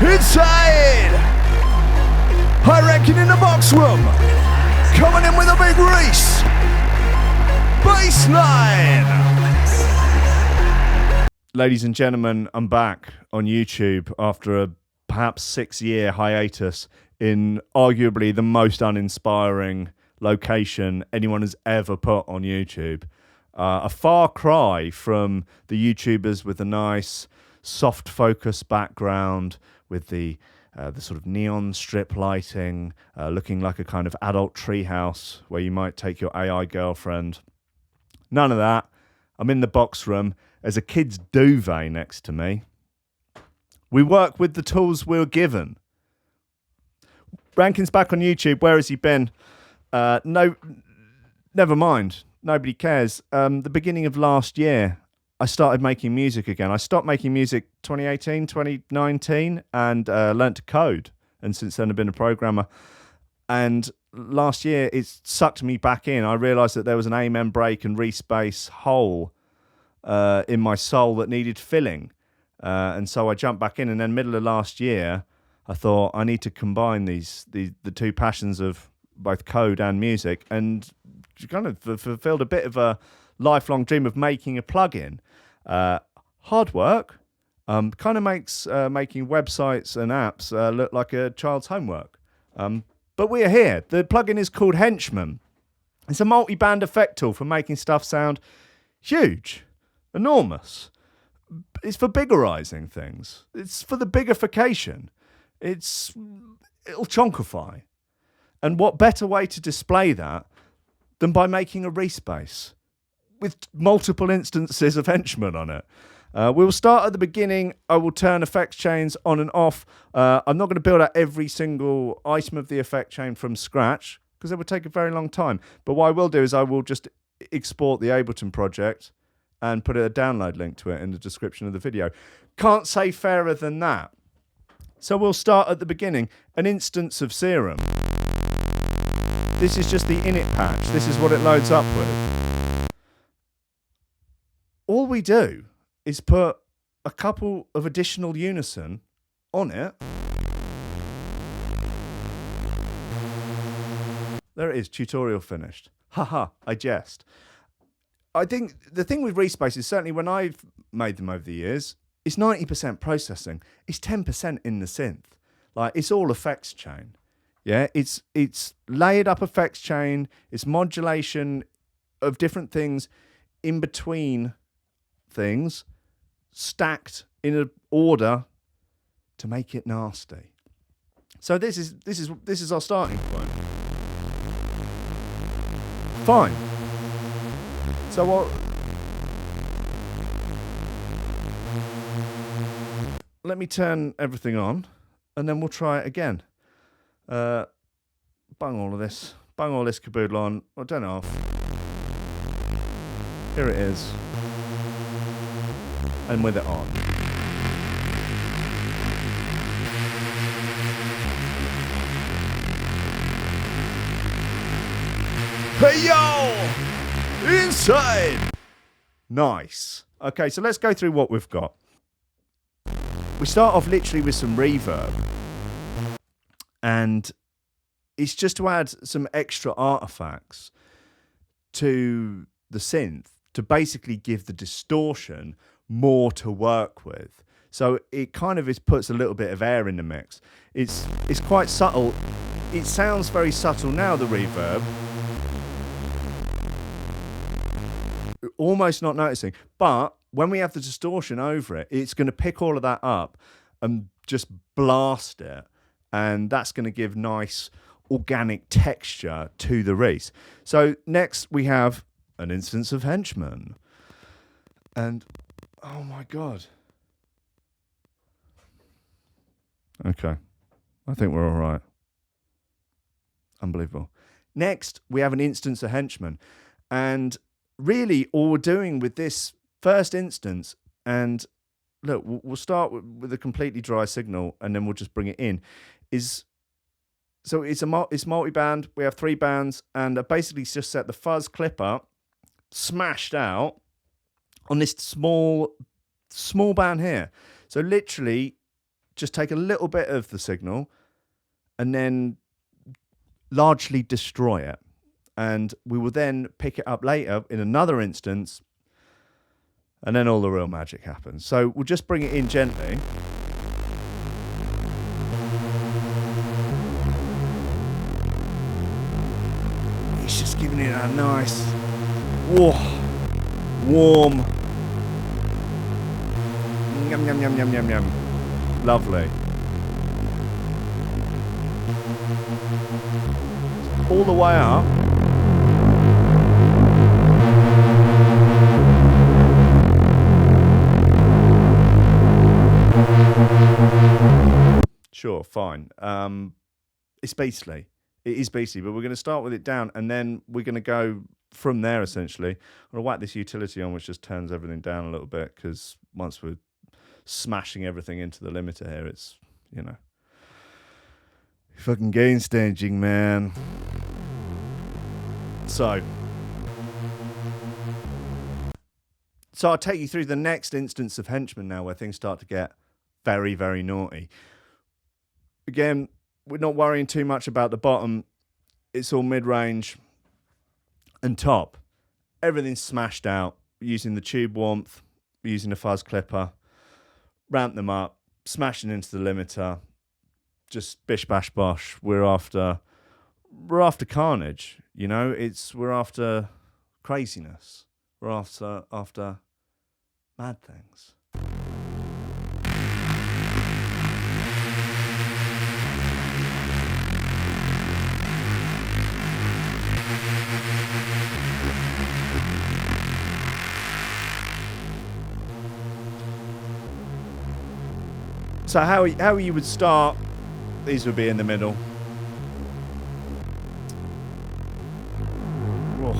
Inside! I reckon in the box room. Coming in with a big Reese. Bassline! Ladies and gentlemen, I'm back on YouTube after a perhaps 6-year hiatus in arguably the most uninspiring location anyone has ever put on YouTube. A far cry from the YouTubers with the nice soft focus background with the sort of neon strip lighting, looking like a kind of adult treehouse where you might take your AI girlfriend. None of that. I'm in the box room. There's a kid's duvet next to me. We work with the tools we were given. Rankin's back on YouTube. Where has he been? No, never mind. Nobody cares. The beginning of last year, I started making music again. I stopped making music 2018, 2019, and learnt to code. And since then, I've been a programmer. And last year, it sucked me back in. I realised that there was an amen break and respace hole in my soul that needed filling. And so I jumped back in. And then middle of last year, I thought I need to combine the two passions of both code and music, and kind of fulfilled a bit of a lifelong dream of making a plugin. Hard work, kind of makes making websites and apps look like a child's homework. But we are here. The plugin is called Henchman. It's a multiband effect tool for making stuff sound huge, enormous. It's for biggerizing things. It's for the bigification. It'll chonkify. And what better way to display that than by making a Reese bass with multiple instances of Henchman on it. We will start at the beginning. I will turn effects chains on and off. I'm not going to build out every single item of the effect chain from scratch because it would take a very long time. But what I will do is I will just export the Ableton project and put a download link to it in the description of the video. Can't say fairer than that. So we'll start at the beginning. An instance of Serum. This is just the init patch. This is what it loads up with. All we do is put a couple of additional unison on it. There it is, tutorial finished. Haha, I jest. I think the thing with Reese bass is certainly when I've made them over the years, it's 90% processing. It's 10% in the synth. Like, it's all effects chain. Yeah, it's layered up effects chain. It's modulation of different things in between things, stacked in an order to make it nasty. So this is our starting point. Fine. So what? Let me turn everything on, and then we'll try it again. Bung all this caboodle on. I'll turn it off. Here it is. And with it on. Hey yo! Inside! Nice. Okay, so let's go through what we've got. We start off literally with some reverb. And it's just to add some extra artifacts to the synth to basically give the distortion more to work with. So it kind of puts a little bit of air in the mix. It's quite subtle. It sounds very subtle now, the reverb. Almost not noticing. But when we have the distortion over it, it's going to pick all of that up and just blast it. And that's going to give nice organic texture to the Reese. So next we have an instance of Henchman. And, oh my God. Okay. I think we're all right. Unbelievable. Next, we have an instance of Henchman. And really all we're doing with this first instance, and look, we'll start with a completely dry signal and then we'll just bring it in, it's multi-band. We have 3 bands, and I basically just set the fuzz clipper smashed out on this small band here. So literally just take a little bit of the signal and then largely destroy it. And we will then pick it up later in another instance, and then all the real magic happens. So we'll just bring it in gently. It's just giving it a nice, warm, yum, yum, yum, yum, yum, yum. Lovely. All the way up. Sure, fine. It's beastly. It is beastly, but we're going to start with it down, and then we're going to go from there, essentially. I'm going to whack this utility on, which just turns everything down a little bit, because once we're smashing everything into the limiter here, it's, you know, fucking gain staging, man. So I'll take you through the next instance of Henchman now, where things start to get very, very naughty. Again, we're not worrying too much about the bottom. It's all mid-range and top. Everything's smashed out using the tube warmth, using a fuzz clipper, ramp them up, smashing into the limiter, just bish bash bosh. We're after carnage, you know. We're after craziness. We're after mad things. So how you would start, these would be in the middle. Oh.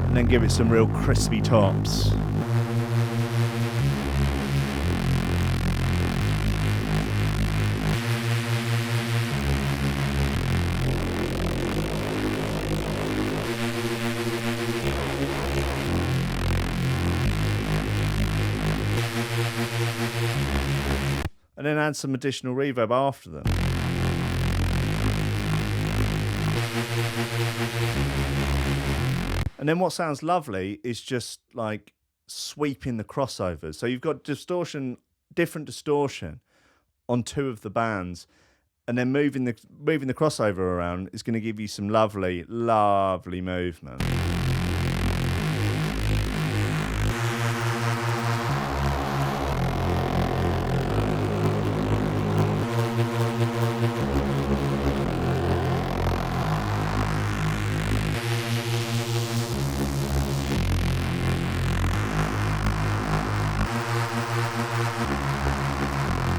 And then give it some real crispy tops. And then add some additional reverb after them. And then what sounds lovely is just like sweeping the crossovers. So you've got different distortion on two of the bands, and then moving the crossover around is going to give you some lovely, lovely movement.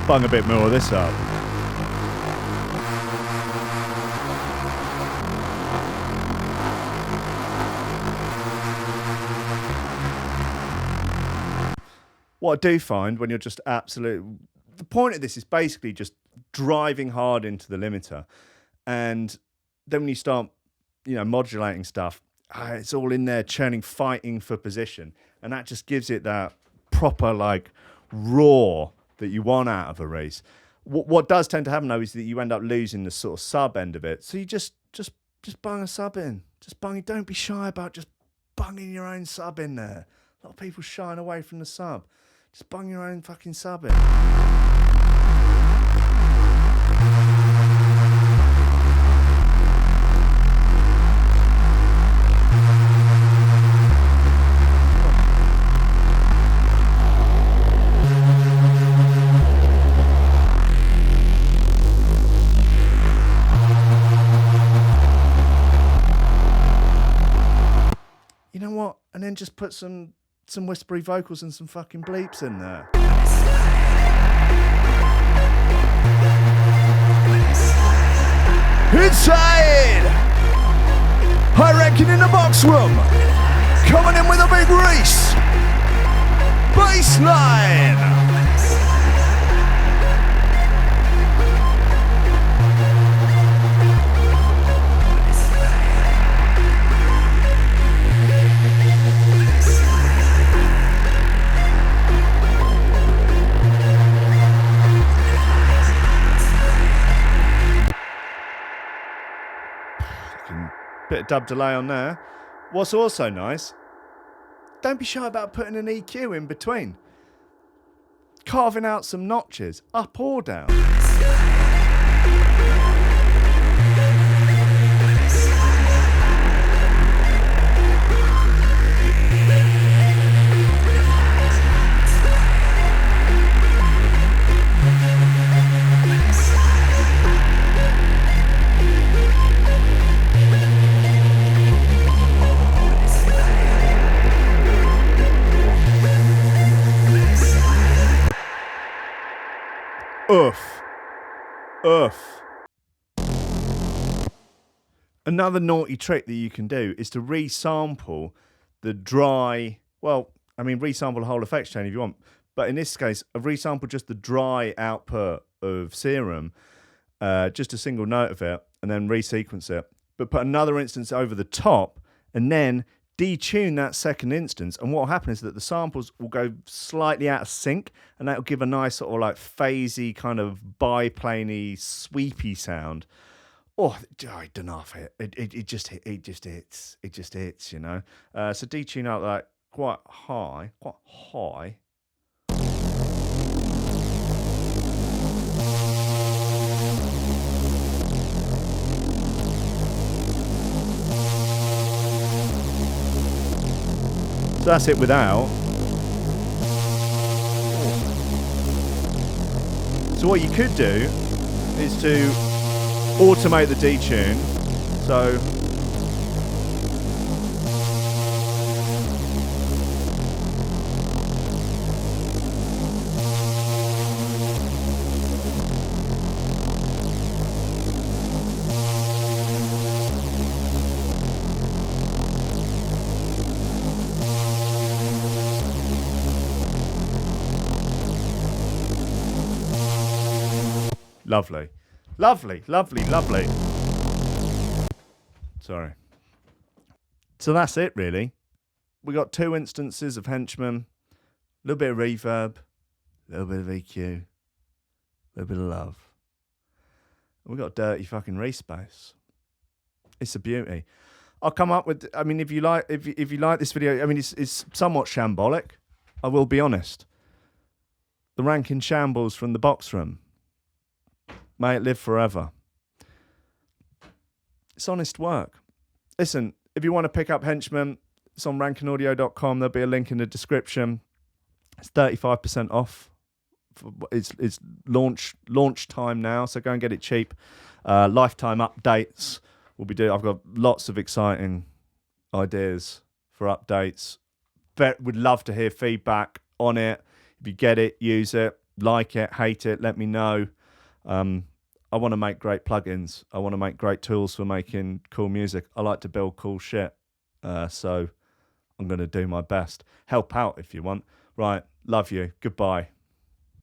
Bung a bit more of this up. What I do find when you're just the point of this is basically just driving hard into the limiter, and then when you start, you know, modulating stuff, it's all in there churning, fighting for position, and that just gives it that proper like roar that you want out of a Reese. What does tend to happen though is that you end up losing the sort of sub end of it. So you just bung a sub in. Just bung it. Don't be shy about just bunging your own sub in there. A lot of people shying away from the sub. Just bung your own fucking sub in. You know what? And then just put some whispery vocals and some fucking bleeps in there. Inside! High ranking in the box room. Coming in with a big Reese. Bassline. bit of dub delay on there. What's also nice, don't be shy about putting an EQ in between. Carving out some notches, up or down. Oof. Another naughty trick that you can do is to resample the dry, resample the whole effects chain if you want. But in this case, I've resampled just the dry output of Serum, just a single note of it, and then resequence it. But put another instance over the top, and then detune that second instance, and what will happen is that the samples will go slightly out of sync, and that will give a nice sort of like phasey kind of biplaney sweepy sound. I don't know if it just hits, you know. So detune out like quite high. So that's it without. So what you could do is to automate the detune. So lovely. Sorry. So that's it, really. We got 2 instances of Henchman, a little bit of reverb, a little bit of EQ, a little bit of love. And we got dirty fucking Reese bass. It's a beauty. I'll come up with. I mean, if you like this video, I mean, it's somewhat shambolic. I will be honest. The Rankin shambles from the box room. May it live forever. It's honest work. Listen, if you want to pick up Henchman, it's on rankinaudio.com. There'll be a link in the description. It's 35% off. It's launch time now, so go and get it cheap. Lifetime updates. I've got lots of exciting ideas for updates. Would love to hear feedback on it. If you get it, use it, like it, hate it, let me know. I want to make great plugins. I want to make great tools for making cool music. I like to build cool shit. So I'm going to do my best. Help out if you want. Right. Love you. Goodbye.